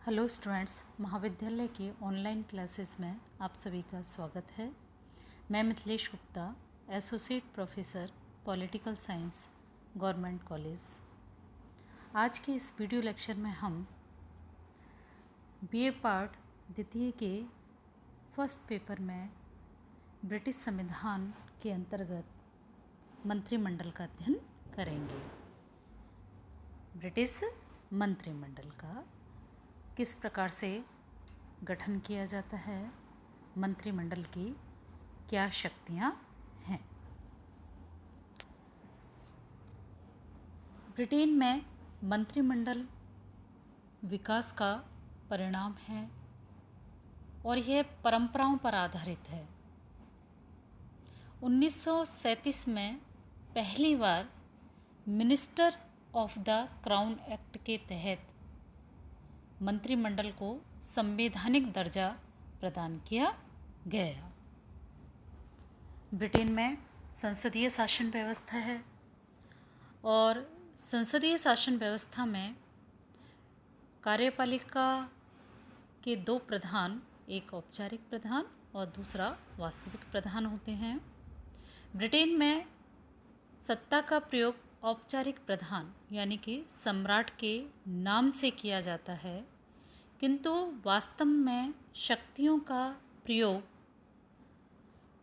Hello students, महाविद्यालय की online classes में आप सभी का स्वागत है। मैं Mithilesh Gupta, associate professor political science, government college. आज के इस वीडियो लेक्चर में हम बीए पार्ट द्वितीय के फर्स्ट पेपर में ब्रिटिश संविधान के अंतर्गत मंत्रिमंडल का अध्ययन करेंगे। ब्रिटिश मंत्रिमंडल का किस प्रकार से गठन किया जाता है, मंत्रिमंडल की क्या शक्तियां हैं। ब्रिटेन में मंत्रिमंडल विकास का परिणाम है और यह परंपराओं पर आधारित है। 1937 में पहली बार minister of the crown act के तहत मंत्रिमंडल को संवैधानिक दर्जा प्रदान किया गया। ब्रिटेन में संसदीय शासन व्यवस्था है और संसदीय शासन व्यवस्था में कार्यपालिका के दो प्रधान, एक औपचारिक प्रधान और दूसरा वास्तविक प्रधान होते हैं। ब्रिटेन में सत्ता का प्रयोग औपचारिक प्रधान यानी कि सम्राट के नाम से किया जाता है, किंतु वास्तव में शक्तियों का प्रयोग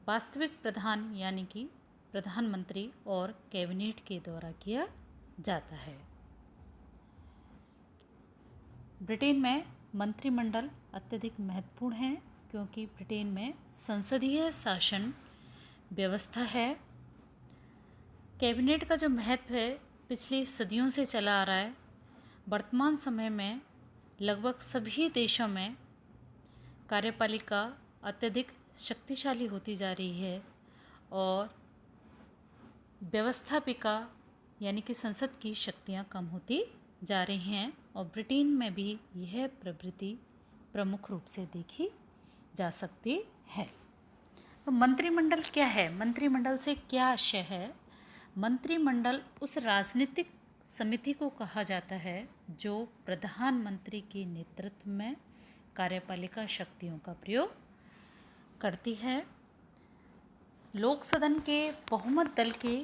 वास्तविक प्रधान यानी कि प्रधानमंत्री और कैबिनेट के द्वारा किया जाता है। ब्रिटेन में मंत्रिमंडल अत्यधिक महत्वपूर्ण है क्योंकि ब्रिटेन में संसदीय शासन व्यवस्था है। कैबिनेट का जो महत्व है पिछली सदियों से चला आ रहा है। वर्तमान समय में लगभग सभी देशों में कार्यपालिका अत्यधिक शक्तिशाली होती जा रही है और व्यवस्थापिका यानी कि संसद की शक्तियां कम होती जा रही हैं और ब्रिटेन में भी यह प्रवृत्ति प्रमुख रूप से देखी जा सकती है। तो मंत्रिमंडल क्या है? मंत्रिमंडल से क्या आशय है? मंत्रिमंडल उस राजनीतिक समिति को कहा जाता है जो प्रधानमंत्री के नेतृत्व में कार्यपालिका शक्तियों का प्रयोग करती है। लोक सदन के बहुमत दल के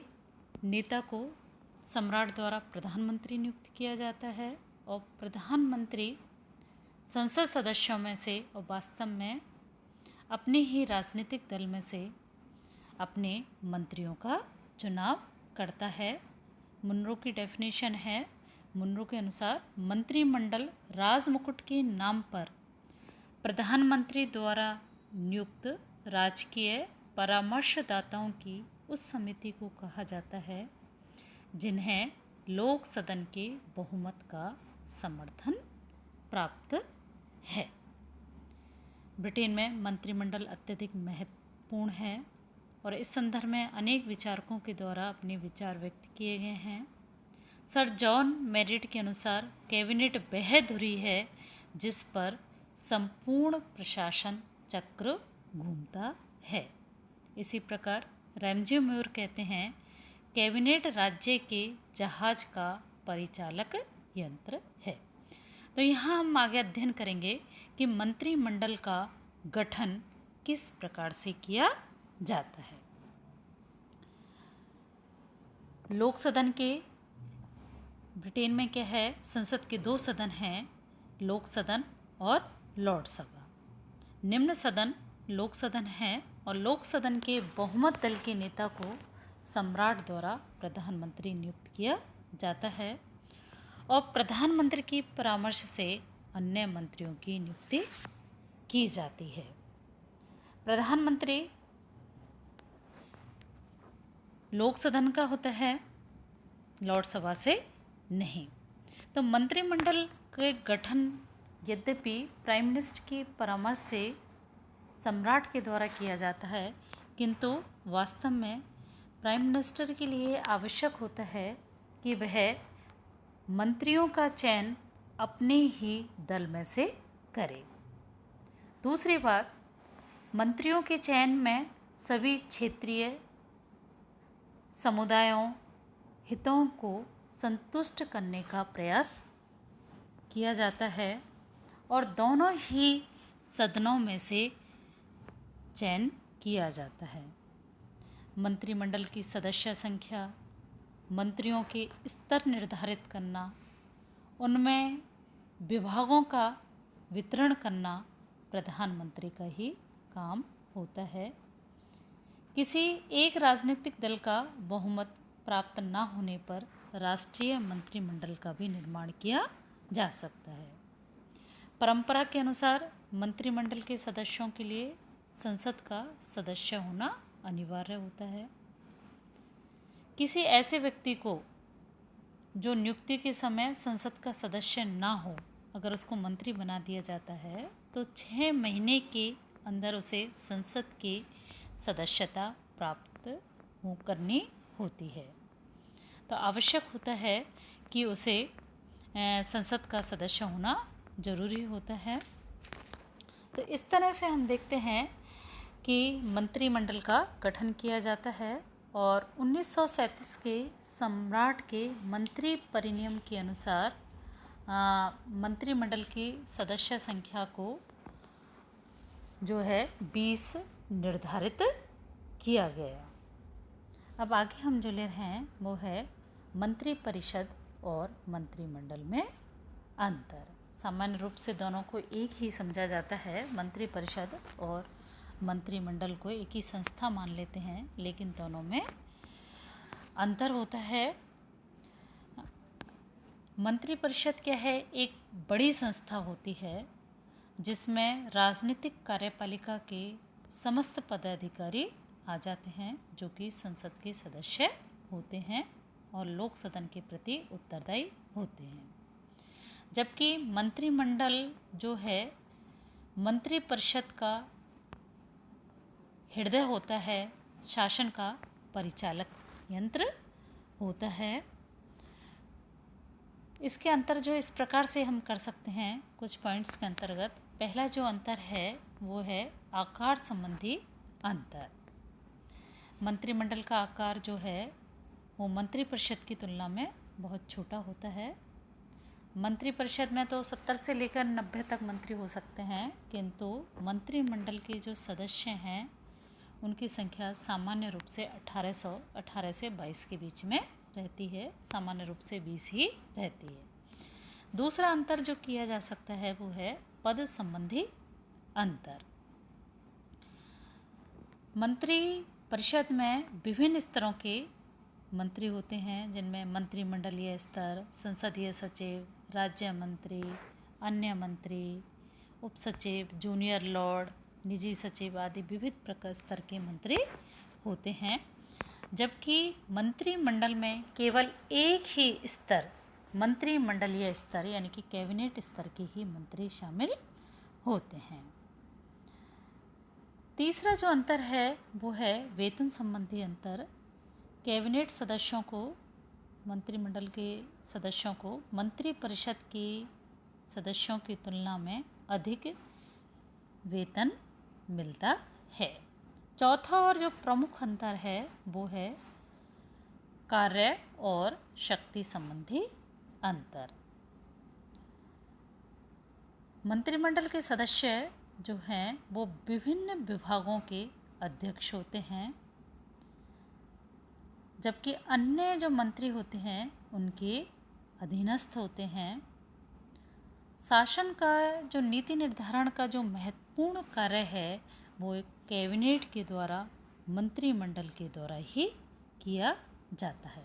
नेता को सम्राट द्वारा प्रधानमंत्री नियुक्त किया जाता है और प्रधानमंत्री संसद सदस्यों में से और वास्तव में अपने ही राजनीतिक दल में से अपने मंत्रियों का चुनाव करता है। मुनरो की डेफिनेशन है, मुनरो के अनुसार मंत्रिमंडल राजमुकुट के नाम पर प्रधानमंत्री द्वारा नियुक्त राजकीय परामर्शदाताओं की उस समिति को कहा जाता है जिन्हें लोक सदन के बहुमत का समर्थन प्राप्त है। ब्रिटेन में मंत्रिमंडल अत्यधिक महत्वपूर्ण है और इस संदर्भ में अनेक विचारकों के द्वारा अपने विचार व्यक्त किए गए हैं। सर जॉन मेरिट के अनुसार कैबिनेट वह धुरी है जिस पर संपूर्ण प्रशासन चक्र घूमता है। इसी प्रकार रैमजे म्यूर कहते हैं, कैबिनेट राज्य के जहाज का परिचालक यंत्र है। तो यहाँ हम आगे अध्ययन करेंगे कि मंत्रिमंडल का गठन किस प्रकार से किया जाता है। लोक सदन के ब्रिटेन में क्या है? संसद के दो सदन हैं, लोक सदन और लॉर्ड सभा। निम्न सदन लोक सदन है और लोक सदन के बहुमत दल के नेता को सम्राट द्वारा प्रधानमंत्री नियुक्त किया जाता है और प्रधानमंत्री की परामर्श से अन्य मंत्रियों की नियुक्ति की जाती है। प्रधानमंत्री लोक सदन का होता है, लॉर्ड सभा से नहीं। तो मंत्रिमंडल के गठन यद्यपि प्राइम मिनिस्टर की परामर्श से सम्राट के द्वारा किया जाता है, किंतु वास्तव में प्राइम मिनिस्टर के लिए आवश्यक होता है कि वह मंत्रियों का चयन अपने ही दल में से करे। दूसरी बात, मंत्रियों के चयन में सभी क्षेत्रीय समुदायों हितों को संतुष्ट करने का प्रयास किया जाता है और दोनों ही सदनों में से चयन किया जाता है। मंत्रिमंडल की सदस्य संख्या, मंत्रियों के स्तर निर्धारित करना, उनमें विभागों का वितरण करना प्रधानमंत्री का ही काम होता है। किसी एक राजनीतिक दल का बहुमत प्राप्त न होने पर राष्ट्रीय मंत्रिमंडल का भी निर्माण किया जा सकता है। परंपरा के अनुसार मंत्रिमंडल के सदस्यों के लिए संसद का सदस्य होना अनिवार्य होता है। किसी ऐसे व्यक्ति को जो नियुक्ति के समय संसद का सदस्य ना हो, अगर उसको मंत्री बना दिया जाता है तो 6 महीने के अंदर उसे संसद की सदस्यता प्राप्त करनी होती है। तो आवश्यक होता है कि उसे संसद का सदस्य होना जरूरी होता है। तो इस तरह से हम देखते हैं कि मंत्रिमंडल का गठन किया जाता है और 1937 के सम्राट के मंत्री परिनियम के अनुसार मंत्रिमंडल की सदस्य संख्या को जो है 20 निर्धारित किया गया। अब आगे हम जो ले रहे हैं वो है मंत्रिपरिषद और मंत्रिमंडल में अंतर। सामान्य रूप से दोनों को एक ही समझा जाता है, मंत्रिपरिषद और मंत्रिमंडल को एक ही संस्था मान लेते हैं, लेकिन दोनों में अंतर होता है। मंत्रिपरिषद क्या है, एक बड़ी संस्था होती है जिसमें राजनीतिक कार्यपालिका के समस्त पदाधिकारी आ जाते हैं जो कि संसद के सदस्य होते हैं और लोक सदन के प्रति उत्तरदायी होते हैं। जबकि मंत्रिमंडल जो है मंत्रिपरिषद का हृदय होता है, शासन का परिचालक यंत्र होता है। इसके अंतर जो इस प्रकार से हम कर सकते हैं कुछ पॉइंट्स के अंतर्गत। पहला जो अंतर है वो है आकार संबंधी अंतर। मंत्रिमंडल का आकार जो है वो मंत्रिपरिषद की तुलना में बहुत छोटा होता है। मंत्रिपरिषद में तो 70 से लेकर 90 तक मंत्री हो सकते हैं, किंतु मंत्रिमंडल के जो सदस्य हैं उनकी संख्या सामान्य रूप से 18 से 22 के बीच में रहती है, सामान्य रूप से 20 ही रहती है। दूसरा अंतर जो किया जा सकता है वो है पद संबंधी अंतर। मंत्री परिषद में विभिन्न स्तरों के मंत्री होते हैं, जिनमें मंत्रिमंडलीय स्तर, संसदीय सचिव, राज्य मंत्री, अन्य मंत्री, उप सचिव, जूनियर लॉर्ड, निजी सचिव आदि विविध प्रकार स्तर के मंत्री होते हैं। जबकि मंत्रिमंडल में केवल एक ही स्तर, मंत्रिमंडलीय स्तर यानी कि कैबिनेट स्तर के ही मंत्री शामिल होते हैं। तीसरा जो अंतर है वो है वेतन संबंधी अंतर। कैबिनेट सदस्यों को, मंत्रिमंडल के सदस्यों को मंत्रिपरिषद के सदस्यों की तुलना में अधिक वेतन मिलता है। चौथा और जो प्रमुख अंतर है वो है कार्य और शक्ति संबंधी अंतर। मंत्रिमंडल के सदस्य जो हैं वो विभिन्न विभागों के अध्यक्ष होते हैं, जबकि अन्य जो मंत्री होते हैं उनके अधीनस्थ होते हैं। शासन का जो नीति निर्धारण का जो महत्वपूर्ण कार्य है वो कैबिनेट के द्वारा, मंत्रिमंडल के द्वारा ही किया जाता है।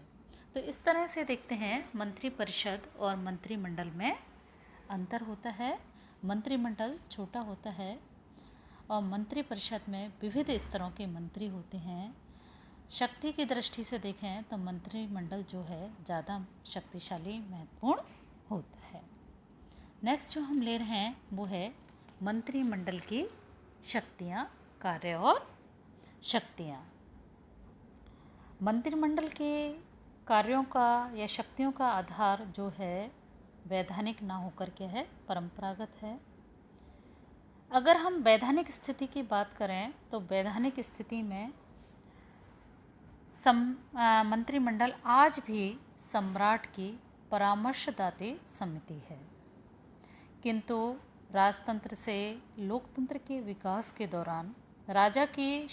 तो इस तरह से देखते हैं मंत्रिपरिषद और मंत्रिमंडल में अंतर होता है। मंत्रिमंडल छोटा होता है और मंत्रिपरिषद में विविध स्तरों के मंत्री होते हैं। शक्ति की दृष्टि से देखें तो मंत्रिमंडल जो है ज़्यादा शक्तिशाली, महत्वपूर्ण होता है। नेक्स्ट जो हम ले रहे हैं वो है मंत्रिमंडल की शक्तियाँ, कार्य और शक्तियाँ। मंत्रिमंडल के कार्यों का या शक्तियों का आधार जो है वैधानिक ना होकर क्या है, परंपरागत है। अगर हम वैधानिक स्थिति की बात करें तो वैधानिक स्थिति में मंत्रिमंडल आज भी सम्राट की परामर्शदात्री समिति है, किंतु राजतंत्र से लोकतंत्र के विकास के दौरान राजा की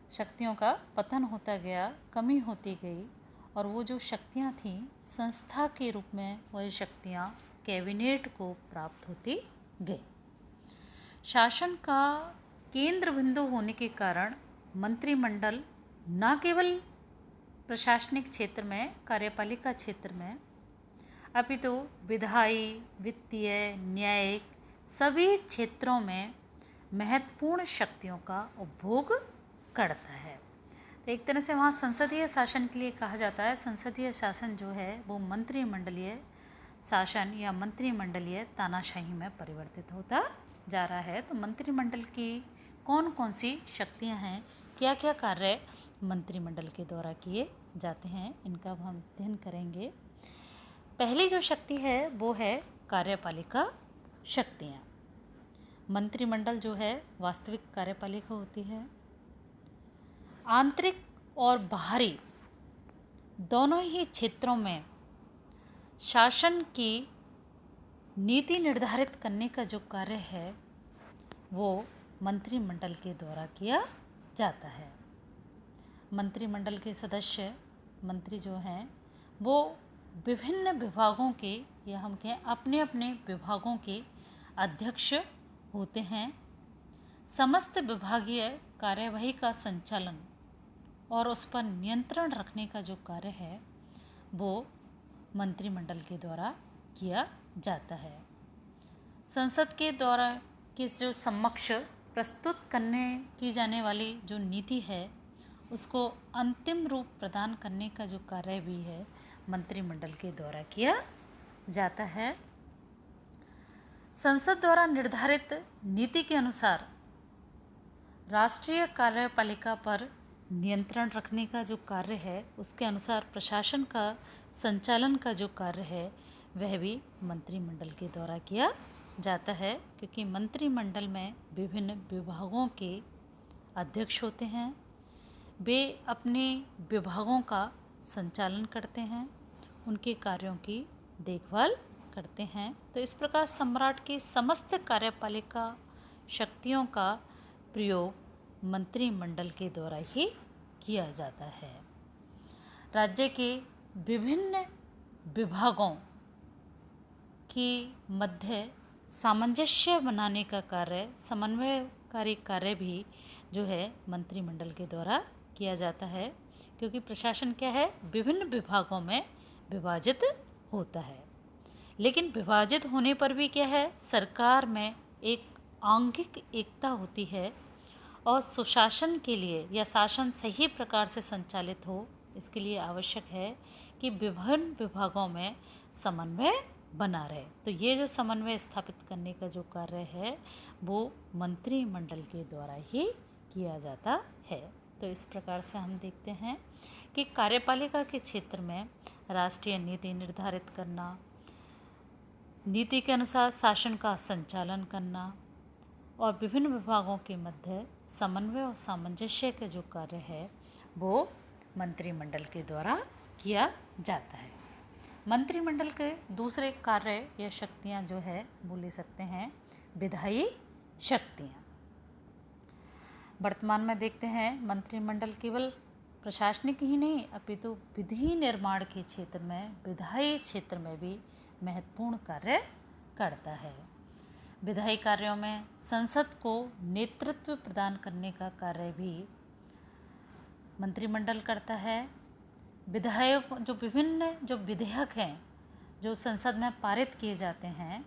शक्तियों का पतन होता गया, कमी होती गई, और वो जो शक्तियाँ थीं संस्था के रूप में वह शक्तियाँ कैबिनेट को प्राप्त होती गई। शासन का केंद्र बिंदु होने के कारण मंत्रिमंडल न केवल प्रशासनिक क्षेत्र में, कार्यपालिका क्षेत्र में, अपितु विधायी, वित्तीय, न्यायिक सभी क्षेत्रों में महत्वपूर्ण शक्तियों का उपभोग करता है। तो एक तरह से वहाँ संसदीय शासन के लिए कहा जाता है, संसदीय शासन जो है वो मंत्रिमंडलीय शासन या मंत्रिमंडलीय तानाशाही में परिवर्तित होता जा रहा है। तो मंत्रिमंडल की कौन कौन सी शक्तियाँ हैं, क्या क्या कार्य मंत्रिमंडल के द्वारा किए जाते हैं, इनका अब हम अध्ययन करेंगे। पहली जो शक्ति है वो है कार्यपालिका शक्तियाँ। मंत्रिमंडल जो है वास्तविक कार्यपालिका होती है। आंतरिक और बाहरी दोनों ही क्षेत्रों में शासन की नीति निर्धारित करने का जो कार्य है वो मंत्रिमंडल के द्वारा किया जाता है। मंत्रिमंडल के सदस्य मंत्री जो हैं वो विभिन्न विभागों के, या हम कहें अपने अपने विभागों के अध्यक्ष होते हैं। समस्त विभागीय कार्यवाही का संचालन और उस पर नियंत्रण रखने का जो कार्य है वो मंत्रिमंडल के द्वारा किया जाता है। संसद के द्वारा के जो समक्ष प्रस्तुत की जाने वाली जो नीति है उसको अंतिम रूप प्रदान करने का जो कार्य भी है मंत्रिमंडल के द्वारा किया जाता है। संसद द्वारा निर्धारित नीति के अनुसार राष्ट्रीय कार्यपालिका पर नियंत्रण रखने का जो कार्य है, उसके अनुसार प्रशासन का संचालन का जो कार्य है वह भी मंत्रिमंडल के द्वारा किया जाता है, क्योंकि मंत्रिमंडल में विभिन्न विभागों के अध्यक्ष होते हैं। वे अपने विभागों का संचालन करते हैं, उनके कार्यों की देखभाल करते हैं। तो इस प्रकार सम्राट की समस्त कार्यपालिका शक्तियों का प्रयोग मंत्रिमंडल के द्वारा ही किया जाता है। राज्य के विभिन्न विभागों की मध्य सामंजस्य बनाने का कार्य, समन्वयकारी कार्य भी जो है मंत्रिमंडल के द्वारा किया जाता है, क्योंकि प्रशासन क्या है, विभिन्न विभागों में विभाजित होता है। लेकिन विभाजित होने पर भी क्या है, सरकार में एक आंगिक एकता होती है, और सुशासन के लिए या शासन सही प्रकार से संचालित हो इसके लिए आवश्यक है कि विभिन्न विभागों में समन्वय बना रहे। तो ये जो समन्वय स्थापित करने का जो कार्य है वो मंत्रिमंडल के द्वारा ही किया जाता है। तो इस प्रकार से हम देखते हैं कि कार्यपालिका के क्षेत्र में राष्ट्रीय नीति निर्धारित करना, नीति के अनुसार शासन का संचालन करना और विभिन्न विभागों के मध्य समन्वय और सामंजस्य का जो कार्य है वो मंत्रिमंडल के द्वारा किया जाता है। मंत्रिमंडल के दूसरे कार्य या शक्तियाँ जो है वो ले सकते हैं विधायी शक्तियाँ। वर्तमान में देखते हैं मंत्रिमंडल केवल प्रशासनिक ही नहीं अपितु विधि निर्माण के क्षेत्र में, विधायी क्षेत्र में भी महत्वपूर्ण कार्य करता है। विधायी कार्यों में संसद को नेतृत्व प्रदान करने का कार्य भी मंत्रिमंडल करता है। विधायक जो विभिन्न जो विधेयक हैं जो संसद में पारित किए जाते हैं,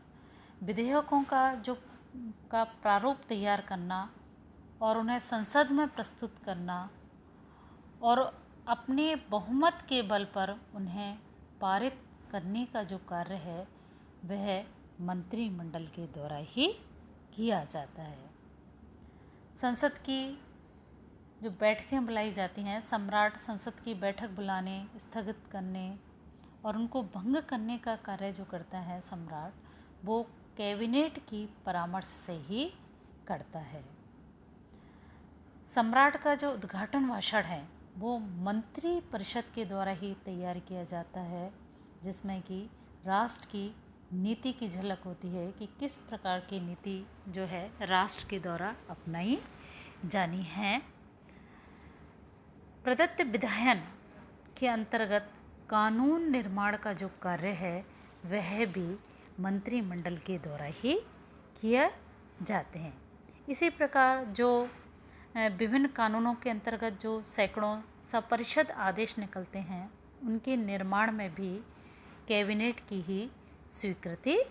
विधेयकों का प्रारूप तैयार करना और उन्हें संसद में प्रस्तुत करना और अपने बहुमत के बल पर उन्हें पारित करने का जो कार्य है वह मंत्रिमंडल के द्वारा ही किया जाता है। संसद की जो बैठकें बुलाई जाती हैं, सम्राट संसद की बैठक बुलाने, स्थगित करने और उनको भंग करने का कार्य जो करता है सम्राट, वो कैबिनेट की परामर्श से ही करता है। सम्राट का जो उद्घाटन भाषण है वो मंत्री परिषद के द्वारा ही तैयार किया जाता है, जिसमें कि राष्ट्र की नीति की झलक होती है कि किस प्रकार की नीति जो है राष्ट्र के द्वारा अपनाई जानी है। प्रदत्त विधायन के अंतर्गत कानून निर्माण का जो कार्य है वह भी मंत्रिमंडल के द्वारा ही किया जाते हैं। इसी प्रकार जो विभिन्न कानूनों के अंतर्गत जो सैकड़ों सपरिषद आदेश निकलते हैं उनके निर्माण में भी कैबिनेट की ही स्वीकृति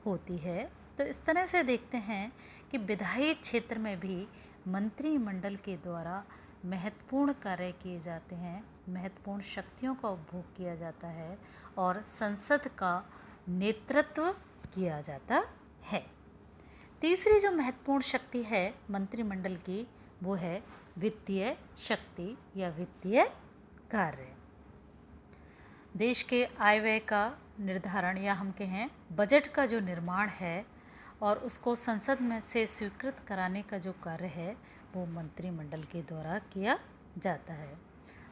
होती है। तो इस तरह से देखते हैं कि विधायी क्षेत्र में भी मंत्रिमंडल के द्वारा महत्वपूर्ण कार्य किए जाते हैं, महत्वपूर्ण शक्तियों का उपभोग किया जाता है और संसद का नेतृत्व किया जाता है। तीसरी जो महत्वपूर्ण शक्ति है मंत्रिमंडल की वो है वित्तीय शक्ति या वित्तीय कार्य। देश के आय व्यय का निर्धारण या हम कहें बजट का जो निर्माण है और उसको संसद में से स्वीकृत कराने का जो कार्य है वो मंत्रिमंडल के द्वारा किया जाता है।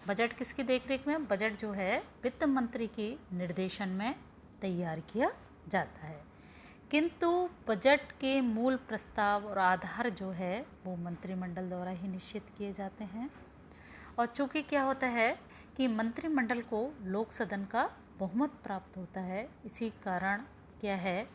बजट किसकी देखरेख में? बजट जो है वित्त मंत्री के निर्देशन में तैयार किया जाता है, किंतु बजट के मूल प्रस्ताव और आधार जो है वो मंत्रिमंडल द्वारा ही निश्चित किए जाते हैं। और चूँकि क्या होता है कि मंत्रिमंडल को लोक सदन का बहुमत प्राप्त होता है, इसी कारण क्या है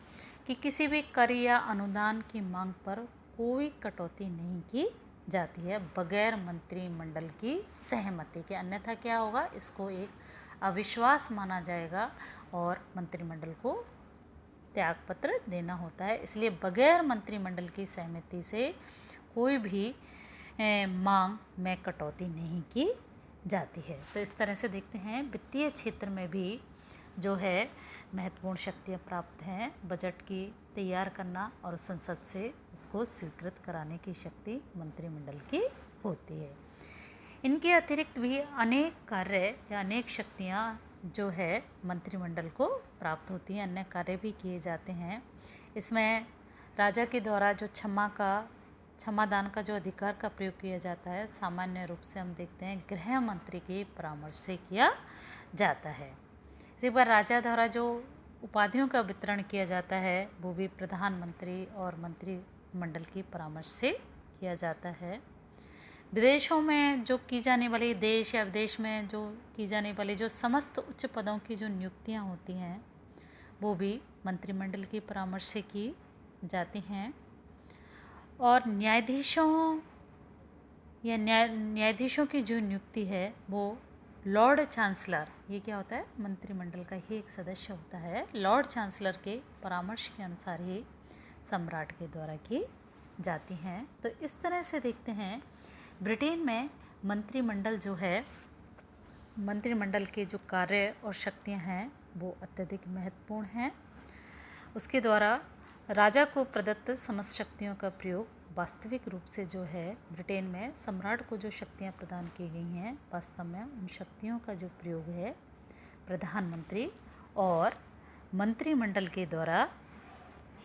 कि किसी भी कर या अनुदान की मांग पर कोई कटौती नहीं की जाती है बगैर मंत्रिमंडल की सहमति के, अन्यथा क्या होगा, इसको एक अविश्वास माना जाएगा और मंत्रिमंडल को त्यागपत्र देना होता है। इसलिए बगैर मंत्रिमंडल की सहमति से कोई भी मांग में कटौती नहीं की जाती है। तो इस तरह से देखते हैं वित्तीय क्षेत्र में भी जो है महत्वपूर्ण शक्तियाँ प्राप्त हैं। बजट की तैयार करना और संसद से उसको स्वीकृत कराने की शक्ति मंत्रिमंडल की होती है। इनके अतिरिक्त भी अनेक कार्य या अनेक शक्तियाँ जो है मंत्रिमंडल को प्राप्त होती हैं, अन्य कार्य भी किए जाते हैं। इसमें राजा के द्वारा जो क्षमादान का जो अधिकार का प्रयोग किया जाता है सामान्य रूप से हम देखते हैं गृह मंत्री के परामर्श से किया जाता है। इसी बार राजा द्वारा जो उपाधियों का वितरण किया जाता है वो भी प्रधानमंत्री और मंत्रिमंडल की परामर्श से किया जाता है। विदेशों में जो की जाने वाली, देश या विदेश में जो की जाने वाली जो समस्त उच्च पदों की जो नियुक्तियां होती हैं वो भी मंत्रिमंडल की परामर्श से की जाती हैं। और न्यायाधीशों की जो नियुक्ति है वो लॉर्ड चांसलर, ये क्या होता है, मंत्रिमंडल का ही एक सदस्य होता है, लॉर्ड चांसलर के परामर्श के अनुसार ही सम्राट के द्वारा की जाती हैं। तो इस तरह से देखते हैं ब्रिटेन में मंत्रिमंडल जो है, मंत्रिमंडल के जो कार्य और शक्तियां हैं वो अत्यधिक महत्वपूर्ण हैं। उसके द्वारा राजा को प्रदत्त समस्त शक्तियों का प्रयोग वास्तविक रूप से जो है ब्रिटेन में सम्राट को जो शक्तियां प्रदान की गई हैं वास्तव में उन शक्तियों का जो प्रयोग है प्रधानमंत्री और मंत्रिमंडल के द्वारा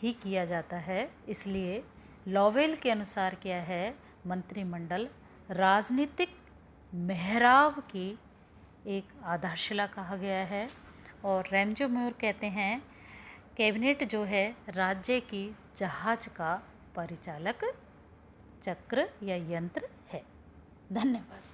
ही किया जाता है। इसलिए लॉवेल के अनुसार क्या है, मंत्रिमंडल राजनीतिक मेहराब की एक आधारशिला कहा गया है। और रैमजो म्यूर कहते हैं कैबिनेट जो है राज्य की जहाज का परिचालक चक्र या यंत्र है। धन्यवाद।